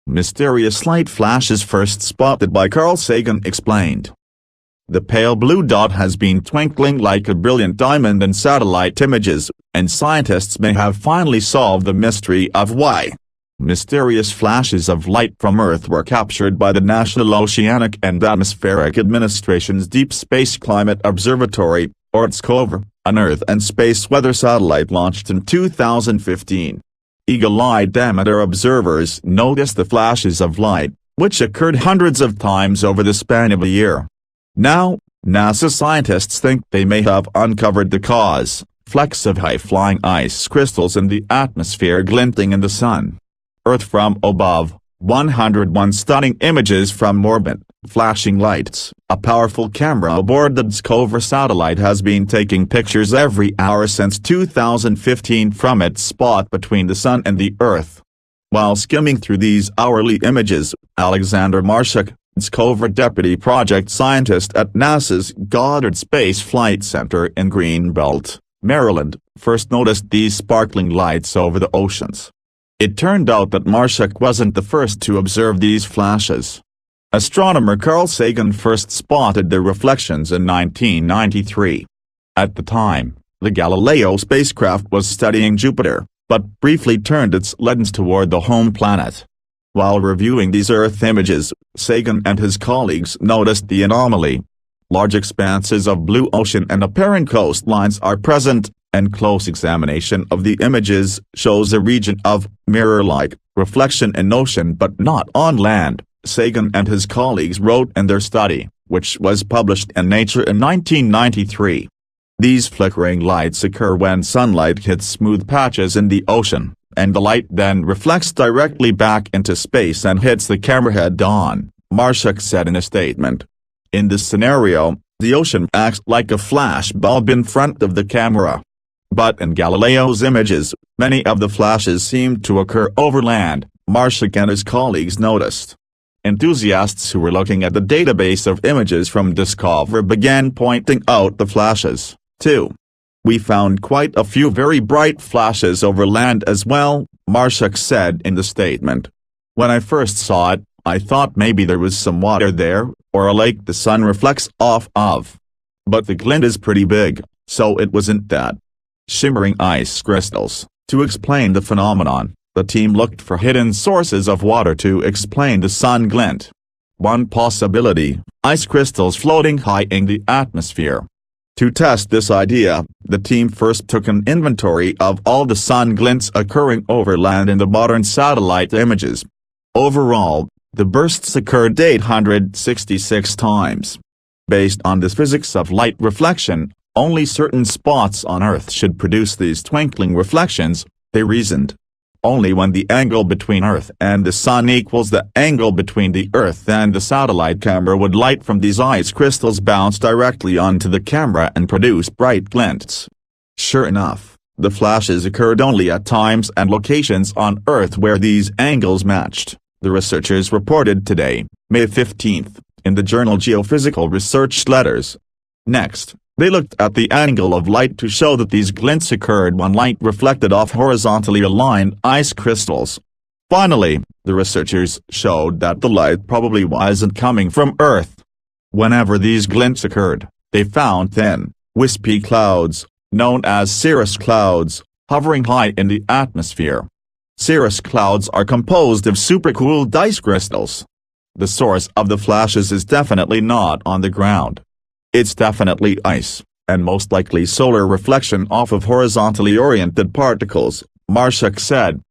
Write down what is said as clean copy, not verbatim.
Mysterious light flashes first spotted by Carl Sagan explained. The pale blue dot has been twinkling like a brilliant diamond in satellite images, and scientists may have finally solved the mystery of why mysterious flashes of light from Earth were captured by the National Oceanic and Atmospheric Administration's Deep Space Climate Observatory, or ERTSCOVR, an Earth and space weather satellite launched in 2015. Eagle-eyed amateur observers noticed the flashes of light, which occurred hundreds of times over the span of a year. Now, NASA scientists think they may have uncovered the cause: flecks of high-flying ice crystals in the atmosphere glinting in the sun. Earth from above, 101 stunning images from orbit, flashing lights. A powerful camera aboard the ERTSCOVR satellite has been taking pictures every hour since 2015 from its spot between the sun and the Earth. While skimming through these hourly images, Alexander Marshak, ERTSCOVR deputy project scientist at NASA's Goddard Space Flight Center in Greenbelt, Maryland, first noticed these sparkling lights over the oceans. It turned out that Marshak wasn't the first to observe these flashes. Astronomer Carl Sagan first spotted the reflections in 1993. At the time, the Galileo spacecraft was studying Jupiter, but briefly turned its lens toward the home planet. While reviewing these Earth images, Sagan and his colleagues noticed the anomaly. Large expanses of blue ocean and apparent coastlines are present, and close examination of the images shows a region of mirror-like reflection in ocean but not on land, Sagan and his colleagues wrote in their study, which was published in Nature in 1993. These flickering lights occur when sunlight hits smooth patches in the ocean, and the light then reflects directly back into space and hits the camera head-on, Marshak said in a statement. In this scenario, the ocean acts like a flash bulb in front of the camera. But in Galileo's images, many of the flashes seemed to occur over land, Marshak and his colleagues noticed. Enthusiasts who were looking at the database of images from ERTSCOVR began pointing out the flashes, too. We found quite a few very bright flashes over land as well, Marshak said in the statement. When I first saw it, I thought maybe there was some water there, or a lake the sun reflects off of. But the glint is pretty big, so it wasn't that. Shimmering ice crystals. To explain the phenomenon, the team looked for hidden sources of water to explain the sun glint. One possibility: ice crystals floating high in the atmosphere. To test this idea, the team first took an inventory of all the sun glints occurring over land in the modern satellite images. Overall, the bursts occurred 866 times. Based on the physics of light reflection, only certain spots on Earth should produce these twinkling reflections, they reasoned. Only when the angle between Earth and the Sun equals the angle between the Earth and the satellite camera would light from these ice crystals bounce directly onto the camera and produce bright glints. Sure enough, the flashes occurred only at times and locations on Earth where these angles matched, the researchers reported today, May 15, in the journal Geophysical Research Letters. Next, they looked at the angle of light to show that these glints occurred when light reflected off horizontally aligned ice crystals. Finally, the researchers showed that the light probably wasn't coming from Earth. Whenever these glints occurred, they found thin, wispy clouds, known as cirrus clouds, hovering high in the atmosphere. Cirrus clouds are composed of supercooled ice crystals. The source of the flashes is definitely not on the ground. It's definitely ice, and most likely solar reflection off of horizontally oriented particles, Marshak said.